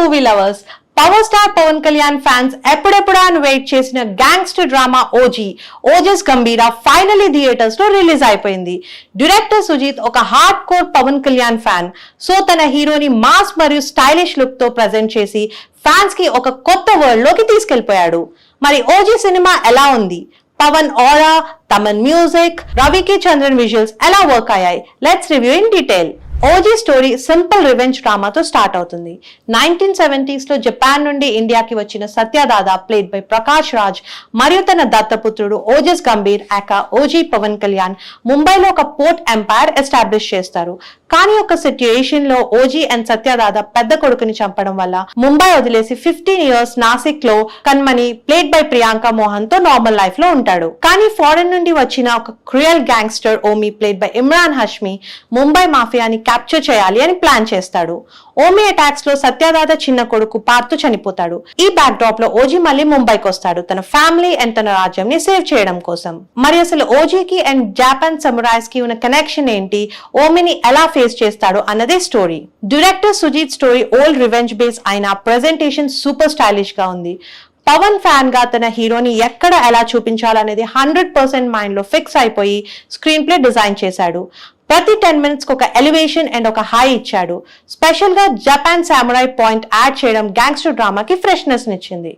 Movie lovers, power star Pawan Kalyan fans ఎప్పుడెప్పుడా అని wait చేసిన gangster drama Ojas Gambhira finally theatres లో రిలీజ్ అయిపోయింది. డైరెక్టర్ సుజిత్ ఒక hard core Pawan Kalyan fan, so తన హీరోని మాస్ మరియు స్టైలిష్ లుక్ తో ప్రజెంట్ చేసి ఫ్యాన్స్ కి ఒక కొత్త వరల్డ్ లోకి తీసుకెళ్లిపోయాడు. మరి ఓజీ సినిమా ఎలా ఉంది? పవన్ ఆరా, తమన్ మ్యూజిక్, రవికి చంద్రన్ విజువల్స్ ఎలా వర్క్ అయ్యాయి? Let's review in detail. OG story simple revenge డ్రామాతో స్టార్ట్ అవుతుంది. 1970s లో జపాన్ నుండి ఇండియాకి వచ్చిన సత్యదాదా ప్లేడ్ బై ప్రకాష్ రాజ్ మరియు తన దత్తపుత్రుడు ఓజస్ గంభీర్ ఓజీ పవన్ కళ్యాణ్ ముంబైలో ఒక పోర్ట్ ఎంపైర్ ఎస్టాబ్లిష్ చేస్తారు. కానీ ఒక సిచ్యుయేషన్ లో ఓజీ అండ్ సత్యదాదా పెద్ద కొడుకుని చంపడం వల్ల ముంబై వదిలేసి 15 years నాసిక్ లో కన్మణి ప్లేడ్ బై ప్రియాంక మోహన్ తో నార్మల్ లైఫ్ లో ఉంటాడు. కానీ ఫారెన్ నుండి వచ్చిన ఒక cruel gangster Omi played by Imran Hashmi Mumbai మాఫియాని క్యాప్చర్ చేయాలి అని ప్లాన్ చేస్తాడు. ఓమి అటాక్స్ లో సత్యదాదా చిన్న కొడుకు పార్థు చనిపోతాడు. ఈ బ్యాక్ డ్రాప్ లో ఓజీ మళ్ళీ ముంబైకి వస్తాడు తన ఫ్యామిలీ అండ్ తన రాజ్యం ని సేవ్ చేయడం కోసం. మరి అసలు ఓజీకి అండ్ జాపాన్ సమురాయ్స్ కి ఉన్న కనెక్షన్ ఏంటి, ఓమిని ఎలా ఫేస్ చేస్తాడు అన్నదే story. Director Sujeeth story old revenge base అయిన ప్రెజెంటేషన్ సూపర్ స్టైలిష్ గా ఉంది. పవన్ ఫ్యాన్ గా తన హీరోని ఎక్కడ ఎలా చూపించాలనేది 100% మైండ్ లో ఫిక్స్ అయిపోయి స్క్రీన్ ప్లే డిజైన్ చేశాడు. ప్రతి 10 minutes ఒక ఎలివేషన్ అండ్ ఒక హై ఇచ్చాడు. స్పెషల్ గా జపాన్ సామురాయ్ పాయింట్ యాడ్ చేయడం గ్యాంగ్స్టర్ డ్రామాకి ఫ్రెష్నెస్ నిచ్చింది.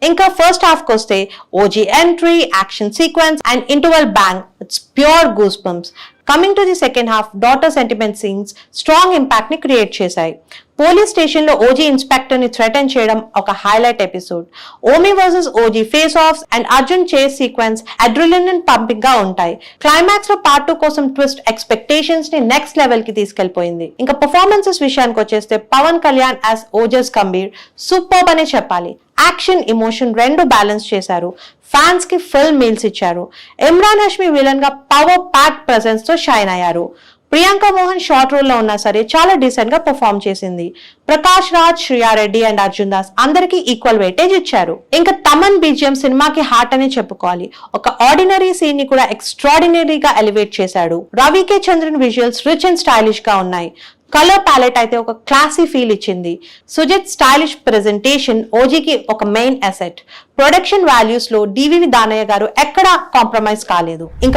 ఇంకా ఫస్ట్ హాఫ్ కి వస్తే OG entry, action sequence and interval bang, it's pure goose bumps. Coming to the second half, daughter sentiment scenes strong impact ని క్రియేట్ చేశాయి. పోలీస్ స్టేషన్ లో ఓజీ ఇన్స్పెక్టర్ ని థ్రెటన్ చేయడం ఒక highlight episode. Omi versus OG face offs and Arjun chase sequence అడ్రిలిన్ pumping గా ఉంటాయి. Climax లో part 2 కోసం ట్విస్ట్ ఎక్స్పెక్టేషన్స్ ని నెక్స్ట్ లెవెల్ కి తీసుకెళ్లిపోయింది. ఇంకా పర్ఫార్మెన్సెస్ విషయానికి వచ్చేస్తే పవన్ కళ్యాణ్ యాజ్ ఓజస్ గంభీర్ సూపర్బ్ అనే చెప్పాలి. యాక్షన్, ఎమోషన్ రెండు బ్యాలెన్స్ చేశారు. ఫ్యాన్స్ కి ఫుల్ మీల్స్ ఇచ్చారు. ఇమ్రాన్ హష్మి విలన్ గా పవర్ ప్యాక్ ప్రెజెన్స్ తో షైన్ అయ్యారు. ప్రియాంక మోహన్ షార్ట్ రోల్ లో ఉన్నా సరే చాలా డీసెంట్ గా పర్ఫార్మ్ చేసింది. ప్రకాష్ రాజ్, శ్రియారెడ్డి అండ్ అర్జున్ దాస్ అందరికి ఈక్వల్ వెయిటేజ్ ఇచ్చారు. ఇంకా తమన్ బీజిఎం సినిమాకి హార్ట్ అనే చెప్పుకోవాలి. ఒక ఆర్డినరీ సీన్ ని కూడా ఎక్స్ట్రాడినరీగా ఎలివేట్ చేశాడు. రవికే Chandran visuals rich and stylish గా ఉన్నాయి. కలర్ ప్యాలెట్ అయితే ఒక క్లాసీ ఫీల్ ఇచ్చింది. సుజిత్ స్టైలిష్ ప్రెజెంటేషన్ ఓజీకి ఒక మెయిన్ అసెట్. ప్రొడక్షన్ వాల్యూస్ లో డివివి దానయ్య గారు ఎక్కడా కాంప్రమైజ్ కాలేదు. ఇంకా